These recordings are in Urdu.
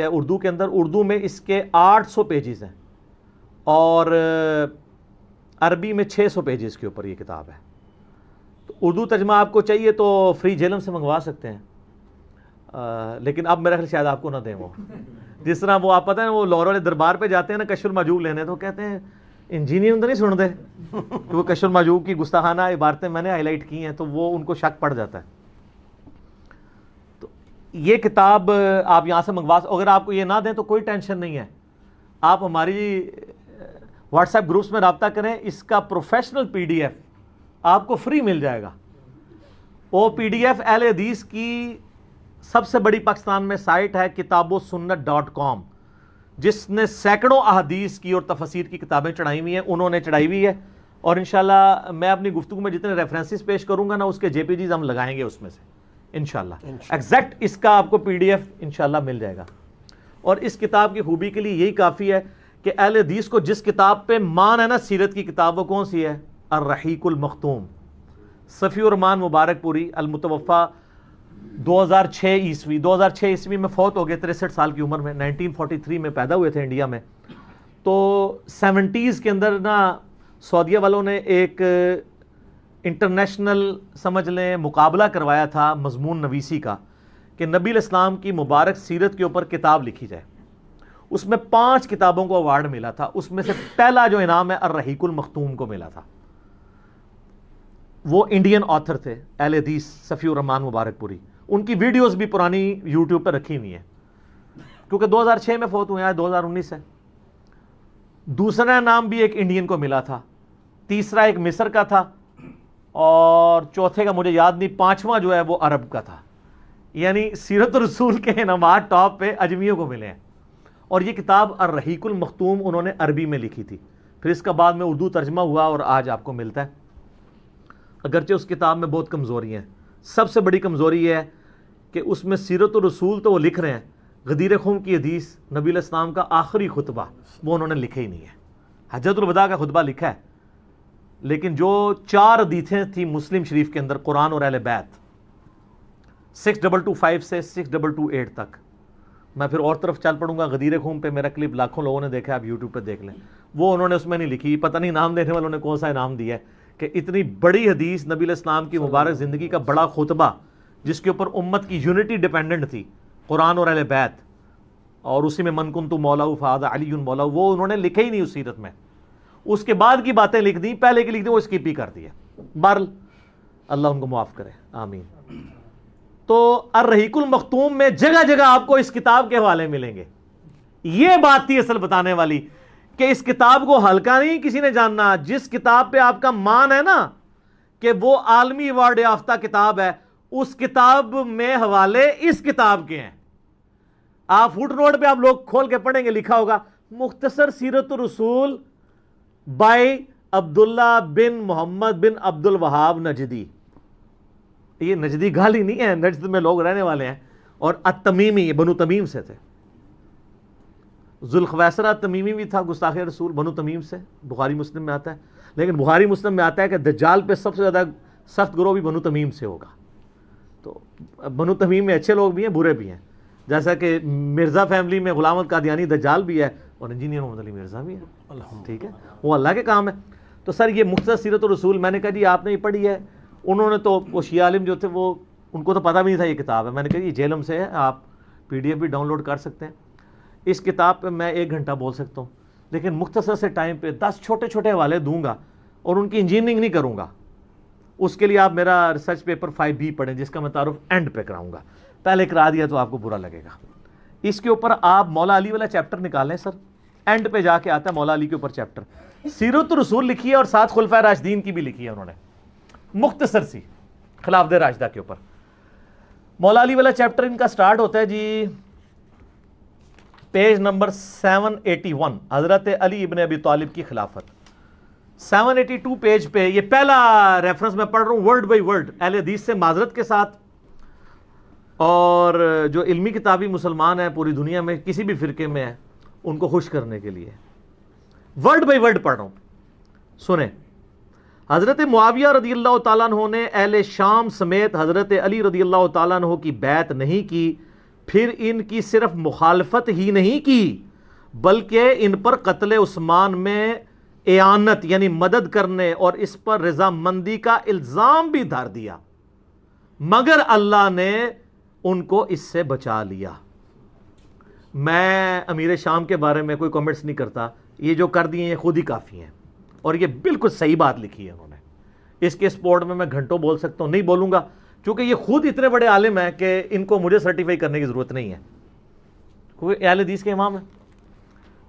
ہے اردو کے اندر، اردو میں اس کے 800 پیجز ہیں اور عربی میں 600 پیجز کے اوپر یہ کتاب ہے. تو اردو ترجمہ آپ کو چاہیے تو فری جیلم سے منگوا سکتے ہیں، لیکن اب میرا خیال شاید آپ کو نہ دیں وہ. جس طرح وہ آپ پتہ ہے وہ لاہور والے دربار پہ جاتے ہیں نا کشف المحجوب لینے، تو کہتے ہیں انجینئر تو نہیں سن دے کہ وہ کشف المحجوب کی گستاخانہ عبارتیں میں نے ہائی لائٹ کی ہیں، تو وہ ان کو شک پڑ جاتا ہے. تو یہ کتاب آپ یہاں سے منگوا اگر آپ کو یہ نہ دیں تو کوئی ٹینشن نہیں ہے، آپ ہماری واٹس ایپ گروپس میں رابطہ کریں، اس کا پروفیشنل پی ڈی ایف آپ کو فری مل جائے گا. وہ پی ڈی ایف اہل حدیث کی سب سے بڑی پاکستان میں سائٹ ہے kitabossunnat.com، جس نے سینکڑوں احادیث کی اور تفاسیر کی کتابیں چڑھائی ہوئی ہیں، انہوں نے چڑھائی ہوئی ہے. اور انشاءاللہ میں اپنی گفتگو میں جتنے ریفرنسز پیش کروں گا نا اس کے جے پی جیز ہم لگائیں گے اس میں سے انشاءاللہ. ایگزیکٹ اس کا آپ کو پی ڈی ایف انشاءاللہ مل جائے گا. اور اس کتاب کی خوبی کے لیے یہی کافی ہے کہ اہل حدیث کو جس کتاب پہ مان ہے نا سیرت کی کتاب، وہ کون سی ہے؟ الرحیق المختوم، صفی الرحمان مبارک پوری، المتوفا 2006 عیسوی. 2006 عیسوی میں فوت ہو گئے 63 سال کی عمر میں. 1943 میں پیدا ہوئے تھے انڈیا میں. تو 70s کے اندر نا سعودیہ والوں نے ایک انٹرنیشنل سمجھ لیں مقابلہ کروایا تھا مضمون نویسی کا کہ نبی الاسلام کی مبارک سیرت کے اوپر کتاب لکھی جائے. اس میں 5 کتابوں کو ایوارڈ ملا تھا. اس میں سے پہلا جو انعام ہے الرحیق المختوم کو ملا تھا. وہ انڈین آتھر تھے اہل حدیث صفی الرحمان مبارک پوری. ان کی ویڈیوز بھی پرانی یوٹیوب پہ رکھی ہوئی ہیں کیونکہ 2006 میں فوت ہوئے ہیں، 2019 ہے. دوسرا نام بھی ایک انڈین کو ملا تھا، تیسرا ایک مصر کا تھا، اور چوتھے کا مجھے یاد نہیں، 5واں جو ہے وہ عرب کا تھا. یعنی سیرت الرسول کے انعامات ٹاپ پہ اجمیوں کو ملے ہیں. اور یہ کتاب الرحیق المختوم انہوں نے عربی میں لکھی تھی، پھر اس کا بعد میں اردو ترجمہ ہوا اور آج آپ کو ملتا ہے. اگرچہ اس کتاب میں بہت کمزوری ہیں. سب سے بڑی کمزوری یہ ہے کہ اس میں سیرت الرسول تو وہ لکھ رہے ہیں، غدیر خم کی حدیث نبی علیہ السلام کا آخری خطبہ وہ انہوں نے لکھا ہی نہیں ہے. حجۃ الوداع کا خطبہ لکھا ہے، لیکن جو 4 حدیثیں تھیں مسلم شریف کے اندر قرآن اور اہل بیت 6225 سے 6228 تک، میں پھر اور طرف چل پڑوں گا. غدیر خم پہ میرا کلپ لاکھوں لوگوں نے دیکھا ہے، آپ یوٹیوب پہ دیکھ لیں. وہ انہوں نے اس میں نہیں لکھی، پتہ نہیں انعام دینے والوں نے کون سا انعام دیا ہے کہ اتنی بڑی حدیث نبی علیہ السلام کی مبارک زندگی کا بڑا خطبہ جس کے اوپر امت کی یونٹی ڈیپینڈنٹ تھی، قرآن اور اہل بیت، اور اسی میں من کنت مولاہ فہذا علی مولاہ، وہ انہوں نے لکھے ہی نہیں اس سیرت میں. اس کے بعد کی باتیں لکھ دی، پہلے کی لکھ دی وہ اسکپ ہی کر دی ہے. بہرحال اللہ ان کو معاف کرے، آمین. تو الرحیق المختوم میں جگہ جگہ آپ کو اس کتاب کے حوالے ملیں گے. یہ بات تھی اصل بتانے والی کہ اس کتاب کو ہلکا نہیں کسی نے جاننا. جس کتاب پہ آپ کا مان ہے نا کہ وہ عالمی ایوارڈ یافتہ کتاب ہے، اس کتاب میں حوالے اس کتاب کے ہیں. آپ فوٹ نوٹ پہ آپ لوگ کھول کے پڑھیں گے، لکھا ہوگا مختصر سیرت الرسول بائی عبداللہ بن محمد بن عبد الوہاب نجدی. یہ نجدی گالی نہیں ہے، نجد میں لوگ رہنے والے ہیں. اور التمیمی، یہ بنو تمیم سے تھے. ذوالخویسرہ تمیمی بھی تھا گستاخ رسول، بنو تمیم سے، بخاری مسلم میں آتا ہے. لیکن بخاری مسلم میں آتا ہے کہ دجال پہ سب سے زیادہ سخت گروہ بھی بنو تمیم سے ہوگا. تو بنو تمیم میں اچھے لوگ بھی ہیں، برے بھی ہیں. جیسا کہ مرزا فیملی میں غلام احمد قادیانی دجال بھی ہے اور انجینئر محمد علی مرزا بھی ہے. ٹھیک ہے، وہ اللہ کے کام ہے. تو سر یہ مختصر سیرت الرسول، میں نے کہا جی آپ نے یہ پڑھی ہے؟ انہوں نے تو وہ شیعہ عالم جو تھے وہ ان کو تو پتہ بھی نہیں تھا یہ کتاب ہے. میں نے کہا یہ جیلم سے ہے، آپ پی ڈی ایف بھی ڈاؤن لوڈ کر سکتے ہیں. اس کتاب پہ میں 1 گھنٹہ بول سکتا ہوں، لیکن مختصر سے ٹائم پہ 10 چھوٹے چھوٹے حوالے دوں گا اور ان کی انجینئرنگ نہیں کروں گا. اس کے لیے آپ میرا ریسرچ پیپر 5B پڑھیں جس کا میں تعارف اینڈ پہ کراؤں گا. پہلے کرا دیا تو آپ کو برا لگے گا. اس کے اوپر آپ مولا علی والا چیپٹر نکالیں سر، اینڈ پہ جا کے آتا ہے مولا علی کے اوپر چیپٹر. سیرت الرسول لکھی ہے اور ساتھ خلفائے راشدین کی بھی لکھی ہے انہوں نے، مختصر سی خلافت راشدہ کے اوپر. مولا علی والا چیپٹر ان کا سٹارٹ ہوتا ہے جی پیج نمبر 781، حضرت علی ابن ابی طالب کی خلافت. 782 پیج پہ یہ پہلا ریفرنس میں پڑھ رہا ہوں ورڈ بائی ورڈ، اہل حدیث سے معذرت کے ساتھ، اور جو علمی کتابی مسلمان ہیں پوری دنیا میں کسی بھی فرقے میں ہیں ان کو خوش کرنے کے لیے ورڈ بائی ورڈ پڑھ رہا ہوں. سنیں، حضرت معاویہ رضی اللہ تعالیٰ عنہ نے اہل شام سمیت حضرت علی رضی اللہ تعالیٰ عنہ کی بیعت نہیں کی پھر ان کی صرف مخالفت ہی نہیں کی بلکہ ان پر قتل عثمان میں اعانت یعنی مدد کرنے اور اس پر رضامندی کا الزام بھی دھر دیا، مگر اللہ نے ان کو اس سے بچا لیا۔ میں امیر شام کے بارے میں کوئی کمنٹس نہیں کرتا، یہ جو کر دیے یہ خود ہی کافی ہیں، اور یہ بالکل صحیح بات لکھی ہے انہوں نے۔ اس کے سپورٹ میں گھنٹوں بول سکتا ہوں، نہیں بولوں گا کیونکہ یہ خود اتنے بڑے عالم ہیں کہ ان کو مجھے سرٹیفائی کرنے کی ضرورت نہیں ہے، کوئی اہل حدیث کے امام ہے۔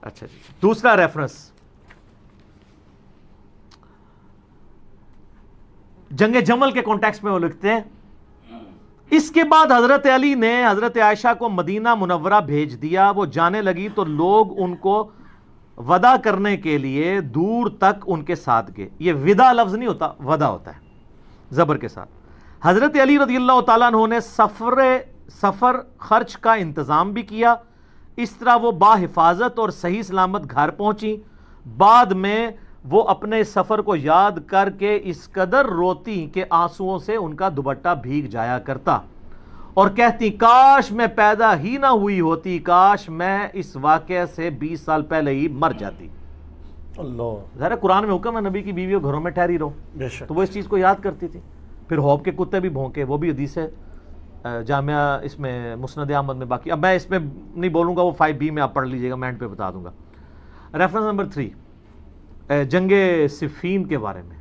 اچھا جی، دوسرا ریفرنس جنگ جمل کے کانٹیکسٹ میں وہ لکھتے ہیں، اس کے بعد حضرت علی نے حضرت عائشہ کو مدینہ منورہ بھیج دیا، وہ جانے لگی تو لوگ ان کو ودا کرنے کے لیے دور تک ان کے ساتھ گئے۔ یہ ودا لفظ نہیں ہوتا، ودا ہوتا ہے زبر کے ساتھ۔ حضرت علی رضی اللہ تعالیٰ عنہ نے سفر خرچ کا انتظام بھی کیا، اس طرح وہ باحفاظت اور صحیح سلامت گھر پہنچی۔ بعد میں وہ اپنے سفر کو یاد کر کے اس قدر روتی کہ آنسوؤں سے ان کا دوپٹہ بھیگ جایا کرتا، اور کہتی کاش میں پیدا ہی نہ ہوئی ہوتی، کاش میں اس واقعے سے 20 سال پہلے ہی مر جاتی۔ اللہ، ظاہر قرآن میں حکم ہے نبی کی بیویوں گھروں میں ٹھہری رہو، بے شک، تو وہ اس چیز کو یاد کرتی تھی۔ پھر ہوب کے کتے بھی بھونکے، وہ بھی حدیث ہے جامعہ اس میں مسند احمد میں۔ باقی اب میں اس میں نہیں بولوں گا، وہ 5B میں آپ پڑھ لیجئے گا، میں اینڈ پہ بتا دوں گا۔ ریفرنس نمبر 3 جنگ صفین کے بارے میں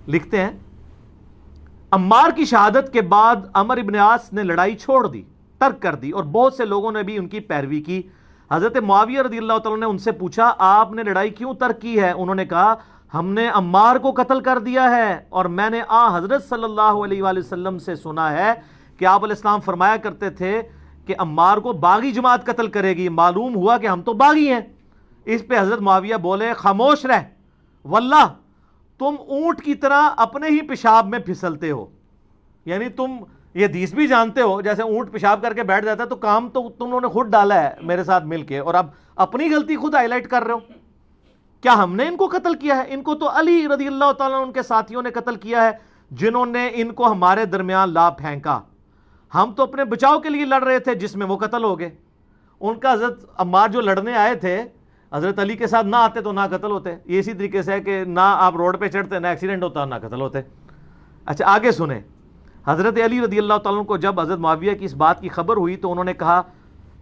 لکھتے ہیں، عمار کی شہادت کے بعد عمر ابن عاص نے لڑائی چھوڑ دی، ترک کر دی، اور بہت سے لوگوں نے بھی ان کی پیروی کی۔ حضرت معاویہ رضی اللہ تعالیٰ نے ان سے پوچھا آپ نے لڑائی کیوں ترک کی ہے؟ انہوں نے کہا ہم نے عمار کو قتل کر دیا ہے، اور میں نے حضرت صلی اللہ علیہ وآلہ وسلم سے سنا ہے کہ آپ علیہ السلام فرمایا کرتے تھے کہ عمار کو باغی جماعت قتل کرے گی، معلوم ہوا کہ ہم تو باغی ہیں۔ اس پہ حضرت معاویہ بولے خاموش رہ، واللہ تم اونٹ کی طرح اپنے ہی پیشاب میں پھسلتے ہو، یعنی تم یہ حدیث بھی جانتے ہو جیسے اونٹ پیشاب کر کے بیٹھ جاتا ہے، تو کام تو تم نے خود ڈالا ہے میرے ساتھ مل کے، اور اب اپنی غلطی خود ہائی لائٹ کر رہے ہو۔ کیا ہم نے ان کو قتل کیا ہے؟ ان کو تو علی رضی اللہ تعالیٰ ان کے ساتھیوں نے قتل کیا ہے، جنہوں نے ان کو ہمارے درمیان لا پھینکا، ہم تو اپنے بچاؤ کے لیے لڑ رہے تھے جس میں وہ قتل ہو گئے۔ ان کا حضرت عمار جو لڑنے آئے تھے حضرت علی کے ساتھ نہ آتے تو نہ قتل ہوتے، یہ اسی طریقے سے ہے کہ نہ آپ روڈ پہ چڑھتے نہ ایکسیڈنٹ ہوتا نہ قتل ہوتے۔ اچھا آگے سنیں، حضرت علی رضی اللہ تعالیٰ کو جب حضرت معاویہ کی اس بات کی خبر ہوئی تو انہوں نے کہا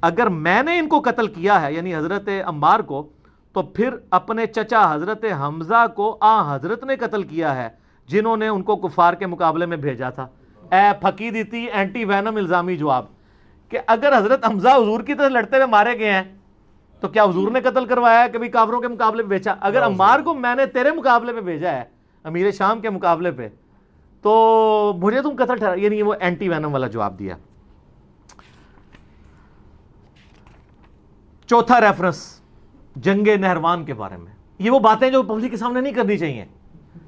اگر میں نے ان کو قتل کیا ہے یعنی حضرت عمار کو، تو پھر اپنے چچا حضرت حمزہ کو حضرت نے قتل کیا ہے جنہوں نے ان کو کفار کے مقابلے میں بھیجا تھا۔ اے پھکی دیتی اینٹی وینم الزامی جواب کہ اگر حضرت حمزہ حضور کی طرح لڑتے ہوئے مارے گئے ہیں تو کیا حضور نے قتل کروایا ہے کبھی کافروں کے مقابلے میں بھیجا؟ اگر عمار کو میں نے تیرے مقابلے پہ بھیجا ہے امیر شام کے مقابلے پہ تو مجھے تم قتل ٹھہرا، یعنی وہ اینٹی وینم والا جواب دیا۔ چوتھا ریفرنس جنگ نہروان کے بارے میں، یہ وہ باتیں جو پبلک کے سامنے نہیں کرنی چاہیے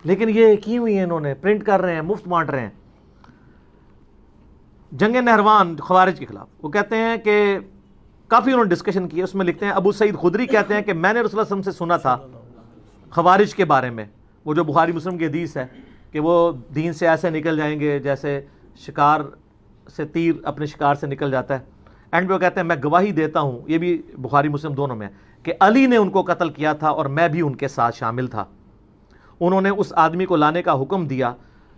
لیکن یہ کی ہوئی ہیں، انہوں نے پرنٹ کر رہے ہیں، مفت بانٹ رہے ہیں۔ جنگ نہروان خوارج کے خلاف وہ کہتے ہیں کہ کافی انہوں نے ڈسکشن کی ہے، اس میں لکھتے ہیں ابو سعید خدری کہتے ہیں کہ میں نے رسول اللہ صلی اللہ علیہ وسلم سے سنا تھا خوارج کے بارے میں، وہ جو بخاری مسلم کی حدیث ہے کہ وہ دین سے ایسے نکل جائیں گے جیسے شکار سے تیر اپنے شکار سے نکل جاتا ہے۔ اینڈ پہ وہ کہتے ہیں میں گواہی دیتا ہوں، یہ بھی بخاری مسلم دونوں میں ہے، کہ علی نے ان کو قتل کیا تھا اور میں بھی ان کے ساتھ شامل تھا۔ انہوں نے اس آدمی کو لانے کا حکم دیا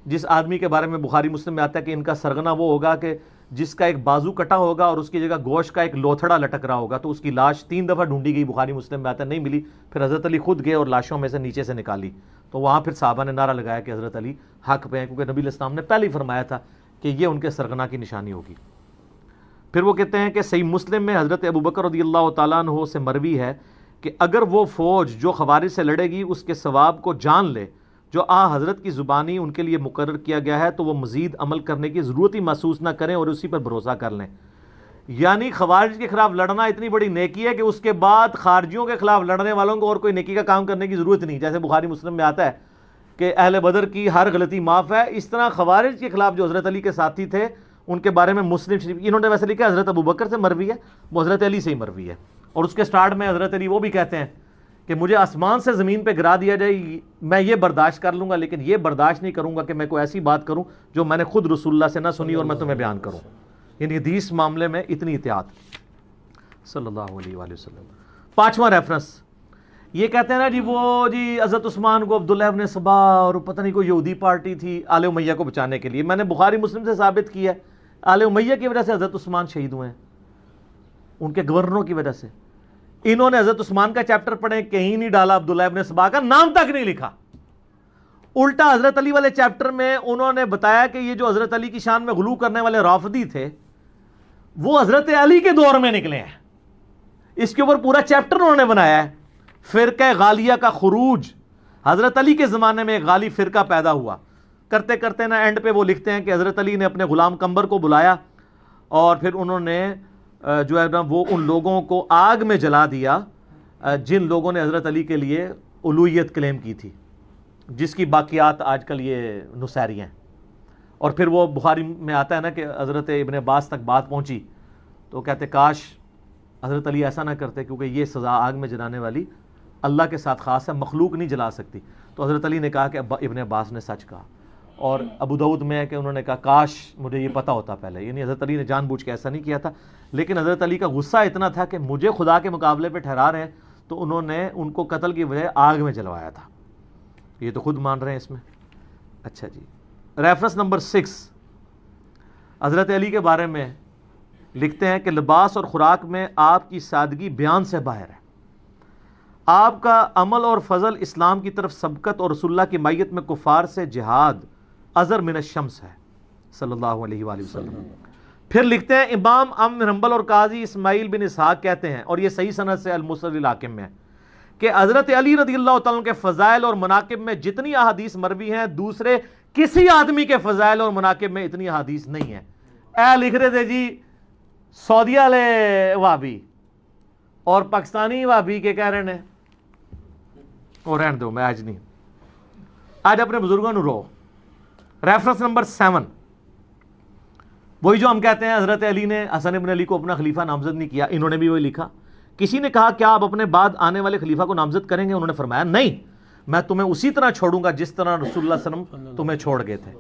جس آدمی کے بارے میں بخاری مسلم میں آتا ہے کہ ان کا سرغنہ وہ ہوگا کہ جس کا ایک بازو کٹا ہوگا اور اس کی جگہ گوشت کا ایک لوتھڑا لٹک رہا ہوگا، تو اس کی لاش 3 دفعہ ڈھونڈی گئی، بخاری مسلم میں آتا ہے نہیں ملی، پھر حضرت علی خود گئے اور لاشوں میں سے نیچے سے نکالی، تو وہاں پھر صحابہ نے نعرہ لگایا کہ حضرت علی حق پہ ہیں، کیونکہ نبی علیہ السلام نے پہلے ہی فرمایا تھا کہ یہ ان کے سرغنہ کی نشانی ہوگی۔ پھر وہ کہتے ہیں کہ صحیح مسلم میں حضرت ابوبکر رضی اللہ تعالیٰ عنہ سے مروی ہے کہ اگر وہ فوج جو خوارج سے لڑے گی اس کے ثواب کو جان لے جو حضرت کی زبانی ان کے لیے مقرر کیا گیا ہے تو وہ مزید عمل کرنے کی ضرورت ہی محسوس نہ کریں اور اسی پر بھروسہ کر لیں۔ یعنی خوارج کے خلاف لڑنا اتنی بڑی نیکی ہے کہ اس کے بعد خارجیوں کے خلاف لڑنے والوں کو اور کوئی نیکی کا کام کرنے کی ضرورت نہیں، جیسے بخاری مسلم میں آتا ہے کہ اہل بدر کی ہر غلطی معاف ہے، اس طرح خوارج کے خلاف جو حضرت علی کے ساتھی تھے ان کے بارے میں مسلم شریف انہوں نے ویسے لکھا حضرت ابوبکر سے مروی ہے، وہ حضرت علی سے ہی مروی ہے، اور اس کے سٹارٹ میں حضرت علی وہ بھی کہتے ہیں کہ مجھے آسمان سے زمین پہ گرا دیا جائے میں یہ برداشت کر لوں گا، لیکن یہ برداشت نہیں کروں گا کہ میں کوئی ایسی بات کروں جو میں نے خود رسول اللہ سے نہ سنی اور میں تمہیں بیان کروں۔ یعنی حدیث معاملے میں اتنی احتیاط صلی اللہ علیہ وآلہ وسلم۔ پانچواں ریفرنس یہ کہتے ہیں نا جی وہ جی حضرت عثمان کو عبداللہ ابن سبا اور پتہ نہیں کوئی یہودی پارٹی تھی آل امیہ کو بچانے کے لیے، میں نے بخاری مسلم سے ثابت کیا ہے آل امیہ کی وجہ سے حضرت عثمان شہید ہوئے ہیں، ان کے گورنروں کی وجہ سے۔ انہوں نے حضرت عثمان کا چیپٹر پڑھیں، کہیں نہیں ڈالا عبداللہ ابن سبا کا نام تک نہیں لکھا، الٹا حضرت علی والے چیپٹر میں انہوں نے بتایا کہ یہ جو حضرت علی کی شان میں غلو کرنے والے رافضی تھے وہ حضرت علی کے دور میں نکلے ہیں، اس کے اوپر پورا چیپٹر انہوں نے بنایا ہے۔ فرقہ غالیہ کا خروج، حضرت علی کے زمانے میں ایک غالی فرقہ پیدا ہوا، کرتے کرتے نا اینڈ پہ وہ لکھتے ہیں کہ حضرت علی نے اپنے غلام قمبر کو بلایا اور پھر انہوں نے جو ہے نا وہ ان لوگوں کو آگ میں جلا دیا جن لوگوں نے حضرت علی کے لیے الوہیت کلیم کی تھی، جس کی باقیات آج کل یہ نصیری ہیں۔ اور پھر وہ بخاری میں آتا ہے نا کہ حضرت ابن عباس تک بات پہنچی تو کہتے کاش حضرت علی ایسا نہ کرتے، کیونکہ یہ سزا آگ میں جلانے والی اللہ کے ساتھ خاص ہے، مخلوق نہیں جلا سکتی۔ تو حضرت علی نے کہا کہ ابن عباس نے سچ کہا، اور ابو داؤد میں ہے کہ انہوں نے کہا کاش مجھے یہ پتہ ہوتا پہلے، یعنی حضرت علی نے جان بوجھ کے ایسا نہیں کیا تھا، لیکن حضرت علی کا غصہ اتنا تھا کہ مجھے خدا کے مقابلے پہ ٹھہرا رہے ہیں، تو انہوں نے ان کو قتل کی وجہ آگ میں جلوایا تھا، یہ تو خود مان رہے ہیں اس میں۔ اچھا جی، ریفرنس نمبر 6 حضرت علی کے بارے میں لکھتے ہیں کہ لباس اور خوراک میں آپ کی سادگی بیان سے باہر ہے، آپ کا عمل اور فضل اسلام کی طرف سبقت اور رسول اللہ کی معیت میں کفار سے جہاد ازر من الشمس ہے صلی اللہ علیہ وآلہ وسلم۔ پھر لکھتے ہیں امام بن حنبل اور قاضی اسماعیل بن اسحاق کہتے ہیں، اور یہ صحیح سند سے المسند الحاکم میں ہے، کہ حضرت علی رضی اللہ تعالیٰ کے فضائل اور مناقب میں جتنی احادیث مروی ہیں دوسرے کسی آدمی کے فضائل اور مناقب میں اتنی احادیث نہیں ہیں۔ اے لکھ رہے تھے جی سعودیہ والے وہابی اور پاکستانی وہابی کے کہہ رہے ہیں، اور رہن دو، میں آج نہیں، آج اپنے بزرگوں نے رو۔ ریفرنس نمبر 7 وہی جو ہم کہتے ہیں حضرت علی نے حسن ابن علی کو اپنا خلیفہ نامزد نہیں کیا، انہوں نے بھی وہی لکھا۔ کسی نے کہا کیا آپ اپنے بعد آنے والے خلیفہ کو نامزد کریں گے؟ انہوں نے فرمایا نہیں، میں تمہیں اسی طرح چھوڑوں گا جس طرح رسول اللہ صلی اللہ علیہ وسلم تمہیں چھوڑ گئے تھے۔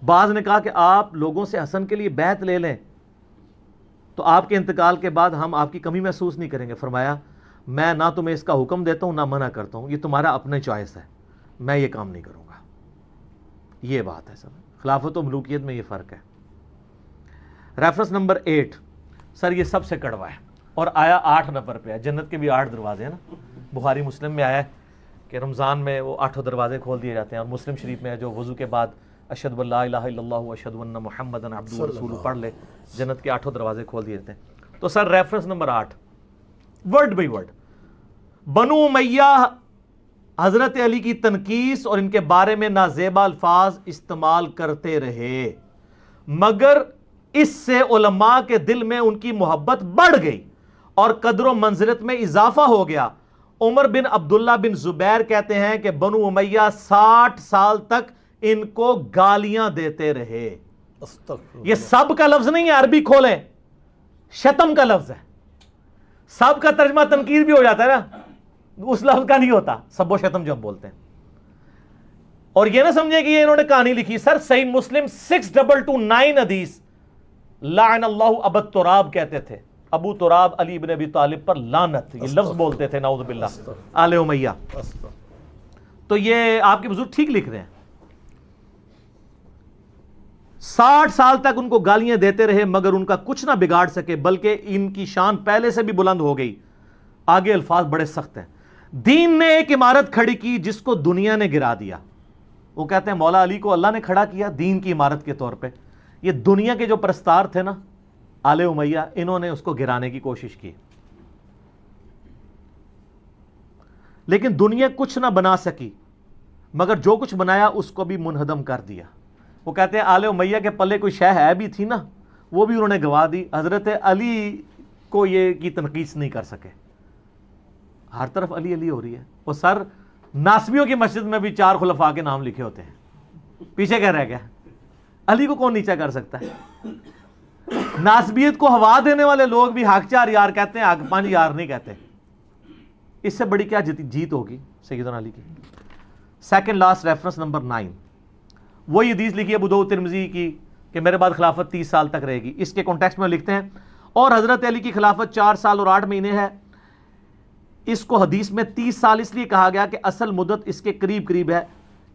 بعض نے کہا کہ آپ لوگوں سے حسن کے لیے بیعت لے لیں تو آپ کے انتقال کے بعد ہم آپ کی کمی محسوس نہیں کریں گے۔ فرمایا میں نہ تمہیں اس کا حکم دیتا ہوں نہ منع کرتا ہوں، یہ تمہارا اپنا چوائس ہے، میں یہ کام نہیں کروں گا۔ یہ بات ہے سب، خلافت و ملوکیت میں یہ فرق ہے۔ ریفرنس نمبر 8 سر یہ سب سے کڑوا ہے اور آیا 8 نمبر پہ ہے، جنت کے بھی 8 دروازے ہیں نا، بخاری مسلم میں آیا ہے کہ رمضان میں وہ 8 دروازے کھول دیے جاتے ہیں، اور مسلم شریف میں ہے جو وضو کے بعد اشہد ان لا الہ الا اللہ و اشہد ان محمدن عبدہ و رسولہ پڑھ لے، جنت کے 8 دروازے کھول دیے جاتے ہیں۔ تو sir reference number 8 word by word Banu Umayya حضرت علی کی تنقیص اور ان کے بارے میں نازیبا الفاظ استعمال کرتے رہے، مگر اس سے علماء کے دل میں ان کی محبت بڑھ گئی اور قدر و منزلت میں اضافہ ہو گیا۔ عمر بن عبداللہ بن زبیر کہتے ہیں کہ بنو امیہ 60 سال تک ان کو گالیاں دیتے رہے۔ یہ سب کا لفظ نہیں ہے، عربی کھولیں، شتم کا لفظ ہے۔ سب کا ترجمہ تنقید بھی ہو جاتا ہے نا، اس لفظ کا نہیں ہوتا، سب و شتم جو ہم بولتے ہیں۔ اور یہ نہ سمجھے کہ یہ انہوں نے کہانی لکھی، سر صحیح مسلم 6229 حدیث لعن اللہ ابا تراب کہتے تھے، ابو تراب علی بن ابی طالب پر لعنت، یہ لفظ بولتے تھے نعوذ باللہ آل امیہ۔ تو یہ آپ کے بزرگ ٹھیک لکھ رہے ہیں، 60 سال تک ان کو گالیاں دیتے رہے مگر ان کا کچھ نہ بگاڑ سکے، بلکہ ان کی شان پہلے سے بھی بلند ہو گئی۔ آگے الفاظ بڑے سخت ہیں۔ دین نے ایک عمارت کھڑی کی جس کو دنیا نے گرا دیا۔ وہ کہتے ہیں مولا علی کو اللہ نے کھڑا کیا دین کی عمارت کے طور پہ، یہ دنیا کے جو پرستار تھے نا آل امیہ، انہوں نے اس کو گرانے کی کوشش کی، لیکن دنیا کچھ نہ بنا سکی مگر جو کچھ بنایا اس کو بھی منہدم کر دیا۔ وہ کہتے ہیں آل امیہ کے پلے کوئی شے ہے بھی تھی نا، وہ بھی انہوں نے گوا دی، حضرت علی کو یہ کی تنقیص نہیں کر سکے۔ ہر طرف علی علی ہو رہی ہے، وہ سر ناسبیوں کی مسجد میں بھی 4 خلفاء کے نام لکھے ہوتے ہیں، پیچھے کیا رہ گیا؟ علی کو کون نیچا کر سکتا ہے؟ ناسبیت کو ہوا دینے والے لوگ بھی حق 4 یار کہتے ہیں، حق 5 یار نہیں کہتے۔ اس سے بڑی کیا جیت ہوگی سیدنا علی کی۔ سیکنڈ لاسٹ ریفرنس نمبر 9 وہی حدیث لکھی ابو داؤد ترمذی کی کہ میرے بعد خلافت 30 سال تک رہے گی. اس کے کانٹیکسٹ میں لکھتے ہیں اور حضرت علی کی خلافت 4 سال اور 8 مہینے ہے. اس کو حدیث میں 30 سال اس لیے کہا گیا کہ اصل مدت اس کے قریب قریب ہے,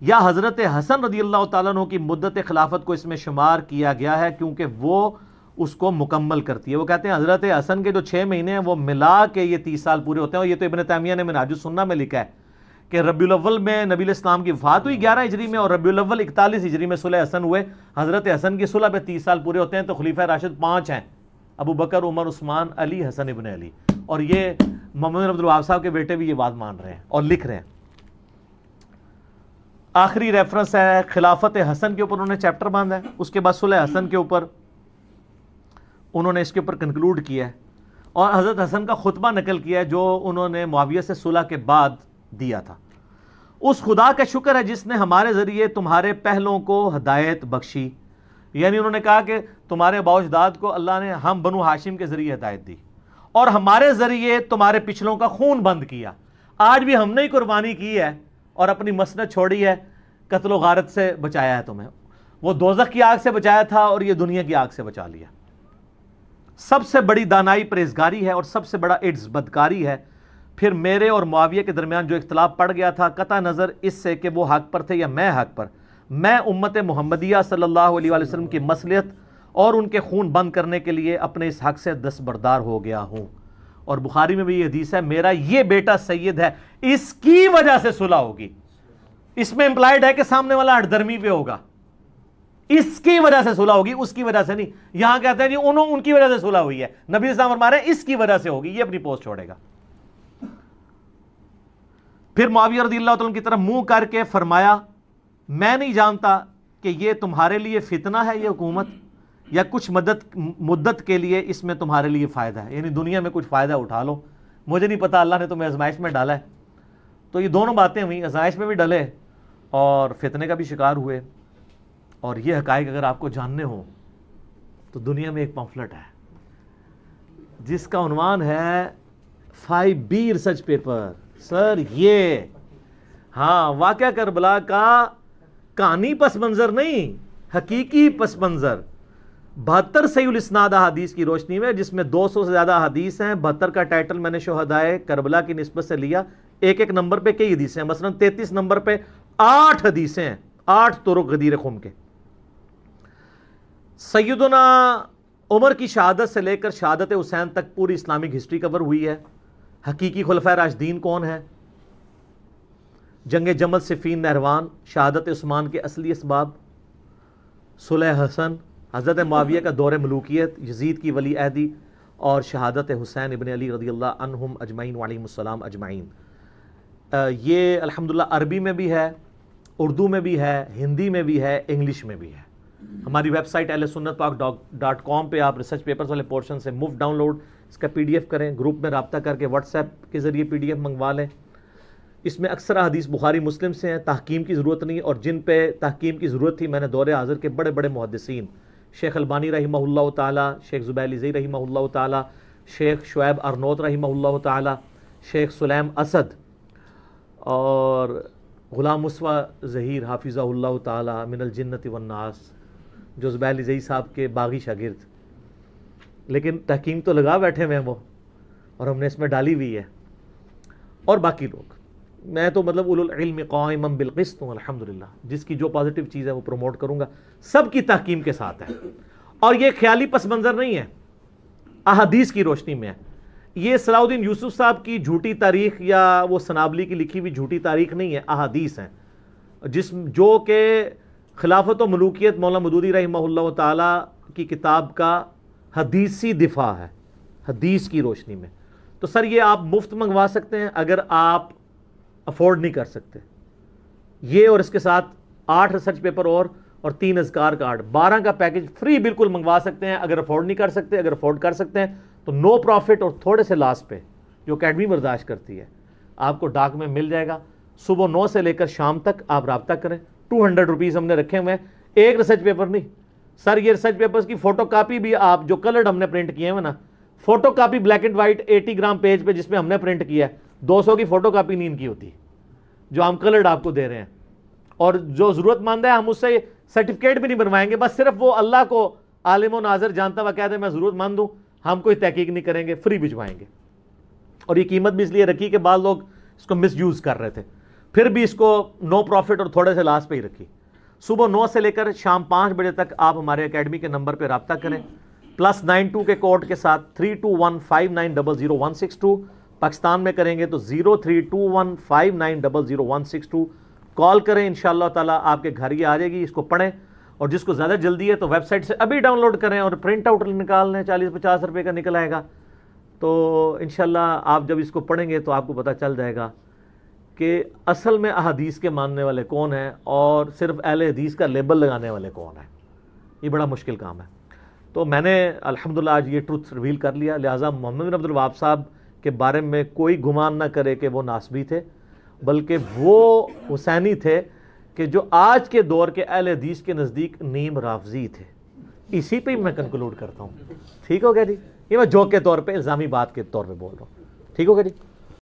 یا حضرت حسن رضی اللہ تعالیٰ عنہ کی مدت خلافت کو اس میں شمار کیا گیا ہے کیونکہ وہ اس کو مکمل کرتی ہے. وہ کہتے ہیں حضرت حسن کے جو 6 مہینے ہیں وہ ملا کے یہ 30 سال پورے ہوتے ہیں. اور یہ تو ابن تیمیہ نے منہاج السنہ میں لکھا ہے کہ ربیع الاول میں نبی علیہ السلام کی وفات ہوئی 11 ہجری میں, اور ربیع الاول 41 ہجری میں صلح حسن ہوئے. حضرت حسن کی صلح پہ 30 سال پورے ہوتے ہیں. تو خلیفہ راشد 5 ہیں, ابو بکر, عمر, عثمان, علی, حسن ابن علی. اور یہ محمد بن عبد الوہاب صاحب کے بیٹے بھی یہ بات مان رہے ہیں اور لکھ رہے ہیں. آخری ریفرنس ہے خلافت حسن کے اوپر انہوں نے چیپٹر باندھا ہے, اس کے بعد صلح حسن کے اوپر انہوں نے اس کے اوپر کنکلوڈ کیا ہے, اور حضرت حسن کا خطبہ نقل کیا ہے جو انہوں نے معاویہ سے صلح کے بعد دیا تھا. اس خدا کا شکر ہے جس نے ہمارے ذریعے تمہارے پہلوں کو ہدایت بخشی. یعنی انہوں نے کہا کہ تمہارے آباء و اجداد کو اللہ نے ہم بنو ہاشم کے ذریعے ہدایت دی, اور ہمارے ذریعے تمہارے پچھلوں کا خون بند کیا. آج بھی ہم نے ہی قربانی کی ہے اور اپنی مسند چھوڑی ہے, قتل و غارت سے بچایا ہے تمہیں. وہ دوزخ کی آگ سے بچایا تھا اور یہ دنیا کی آگ سے بچا لیا. سب سے بڑی دانائی پرہیزگاری ہے اور سب سے بڑا عجز بدکاری ہے. پھر میرے اور معاویہ کے درمیان جو اختلاف پڑ گیا تھا, قطع نظر اس سے کہ وہ حق پر تھے یا میں حق پر, میں امت محمدیہ صلی اللہ علیہ وآلہ وسلم کی مصلحت اور ان کے خون بند کرنے کے لیے اپنے اس حق سے دستبردار ہو گیا ہوں. اور بخاری میں بھی یہ حدیث ہے, میرا یہ بیٹا سید ہے, اس کی وجہ سے صلح ہوگی. اس میں امپلائڈ ہے کہ سامنے والا ہٹ درمی پہ ہوگا, اس کی وجہ سے صلح ہوگی, اس کی وجہ سے نہیں. یہاں کہتے ہیں جی ان کی وجہ سے صلح ہوئی ہے, نبی اسلام فرما رہے ہیں اس کی وجہ سے ہوگی, یہ اپنی پوسٹ چھوڑے گا. پھر معاویہ رضی اللہ تعالیٰ کی طرف منہ کر کے فرمایا, میں نہیں جانتا کہ یہ تمہارے لیے فتنہ ہے یہ حکومت, یا کچھ مدت کے لیے اس میں تمہارے لیے فائدہ ہے, یعنی دنیا میں کچھ فائدہ اٹھا لو. مجھے نہیں پتا, اللہ نے تمہیں آزمائش میں ڈالا ہے. تو یہ دونوں باتیں ہوئیں, آزمائش میں بھی ڈلے اور فتنے کا بھی شکار ہوئے. اور یہ حقائق اگر آپ کو جاننے ہوں تو دنیا میں ایک پمفلٹ ہے جس کا عنوان ہے 5B ریسرچ پیپر. سر یہ ہاں واقعہ کربلا کا کہانی پس منظر نہیں, حقیقی پس منظر 72 صحیح الاسناد احادیث کی روشنی میں, جس میں 200 سے زیادہ حدیث ہیں. 72 کا ٹائٹل میں نے شہدائے کربلا کی نسبت سے لیا. ایک نمبر پہ کئی حدیثیں ہیں, مثلا 33 نمبر پہ 8 حدیثیں ہیں, 8 طرق غدیر خم کے. سیدنا عمر کی شہادت سے لے کر شہادت حسین تک پوری اسلامک ہسٹری کور ہوئی ہے. حقیقی خلفائے راشدین کون ہیں, جنگ جمل, صفین, نہروان, شہادت عثمان کے اصلی اسباب, صلح حسن, حضرت معاویہ کا دور ملوکیت, یزید کی ولی عہدی, اور شہادت حسین ابن علی رضی اللہ عنہم اجمعین وعلیہم السلام اجمعین. یہ الحمدللہ عربی میں بھی ہے, اردو میں بھی ہے, ہندی میں بھی ہے, انگلش میں بھی ہے. ہماری ویب سائٹ ahlsunnatpak.com پہ آپ ریسرچ پیپرز والے پورشن سے مفت ڈاؤن لوڈ اس کا PDF کریں, گروپ میں رابطہ کر کے واٹس ایپ کے ذریعے PDF منگوا لیں. اس میں اکثر حدیث بخاری مسلم سے ہیں, تحکیم کی ضرورت نہیں, اور جن پہ تحکیم کی ضرورت تھی میں نے دور حاضر کے بڑے بڑے محدثین, شیخ البانی رحمہ اللہ تعالی, شیخ زبیل زئی رحمہ اللہ تعالی, شیخ شعیب ارنوت رحمہ اللہ تعالی, شیخ سلیم اسد, اور غلام مصطفیٰ ظہیر حافظہ اللہ تعالی من الجنت والناس, جو زبیل زئی صاحب کے باغی شاگرد, لیکن تحکیم تو لگا بیٹھے ہوئے ہیں وہ, اور ہم نے اس میں ڈالی ہوئی ہے. اور باقی لوگ, میں تو مطلب اولو العلم قائما بالقسط ہوں الحمدللہ, جس کی جو پازیٹیو چیز ہے وہ پروموٹ کروں گا, سب کی تحکیم کے ساتھ ہے. اور یہ خیالی پس منظر نہیں ہے, احادیث کی روشنی میں ہے. یہ صلاح الدین یوسف صاحب کی جھوٹی تاریخ یا وہ سنابلی کی لکھی ہوئی جھوٹی تاریخ نہیں ہے, احادیث ہیں, جو کہ خلافت و ملوکیت مولانا مودودی رحمہ اللہ تعالی کی کتاب کا حدیثی دفاع ہے, حدیث کی روشنی میں. تو سر یہ آپ مفت منگوا سکتے ہیں اگر آپ افورڈ نہیں کر سکتے. یہ اور اس کے ساتھ 8 ریسرچ پیپر اور 3 اذکار کارڈ, 12 کا پیکج فری بالکل منگوا سکتے ہیں اگر افورڈ نہیں کر سکتے. اگر افورڈ کر سکتے ہیں تو نو پروفٹ اور تھوڑے سے لاس پہ, جو اکیڈمی برداشت کرتی ہے, آپ کو ڈاک میں مل جائے گا. صبح 9 سے لے کر شام تک آپ رابطہ کریں. 200 روپیز ہم نے رکھے ہوئے ہیں, ایک ریسرچ پیپر نہیں سر. یہ ریسرچ پیپرز کی فوٹو کاپی بھی آپ جو کلرڈ ہم نے پرنٹ کیے ہیں نا, photo copy black and white 80 gram page پہ جس پہ ہم نے پرنٹ کیا ہے, 200 کی فوٹو کاپی نہیں ان کی ہوتی جو ہم کلرڈ آپ کو دے رہے ہیں. اور جو ضرورت مند ہے ہم اس سے سرٹیفکیٹ بھی نہیں بنوائیں گے، بس صرف وہ اللہ کو عالم و ناظر جانتا ہوا کہہ دے میں ضرورت مند ہوں، ہم کوئی تحقیق نہیں کریں گے، فری بھجوائیں گے۔ اور یہ قیمت بھی اس لیے رکھی کہ بعض لوگ اس کو مس یوز کر رہے تھے، پھر بھی اس کو نو پروفٹ اور تھوڑے سے لاس پہ ہی رکھی۔ صبح 9 سے لے کر شام 5 بجے تک آپ ہمارے اکیڈمی کے نمبر پہ رابطہ کریں، +92 کے کوڈ کے ساتھ 3215900162۔ پاکستان میں کریں گے تو 032159000162 کال کریں، انشاءاللہ تعالیٰ آپ کے گھر ہی آ جائے گی۔ اس کو پڑھیں، اور جس کو زیادہ جلدی ہے تو ویب سائٹ سے ابھی ڈاؤن لوڈ کریں اور پرنٹ آؤٹ نکال لیں، 40-50 روپے کا نکل آئے گا۔ تو انشاءاللہ آپ جب اس کو پڑھیں گے تو آپ کو پتہ چل جائے گا کہ اصل میں احادیث کے ماننے والے کون ہیں اور صرف اہل حدیث کا لیبل لگانے والے کون ہیں۔ یہ بڑا مشکل کام ہے۔ تو میں نے الحمدللہ آج یہ ٹروتھ ریویل کر لیا، لہٰذا محمد بن عبد الوہاب صاحب کے بارے میں کوئی گمان نہ کرے کہ وہ ناسبی تھے، بلکہ وہ حسینی تھے کہ جو آج کے دور کے اہل حدیث کے نزدیک نیم رافضی تھے۔ اسی پہ میں کنکلوڈ کرتا ہوں۔ ٹھیک ہو گیا جی؟ یہ میں جوک کے طور پہ، الزامی بات کے طور پہ بول رہا ہوں۔ ٹھیک ہو گیا جی؟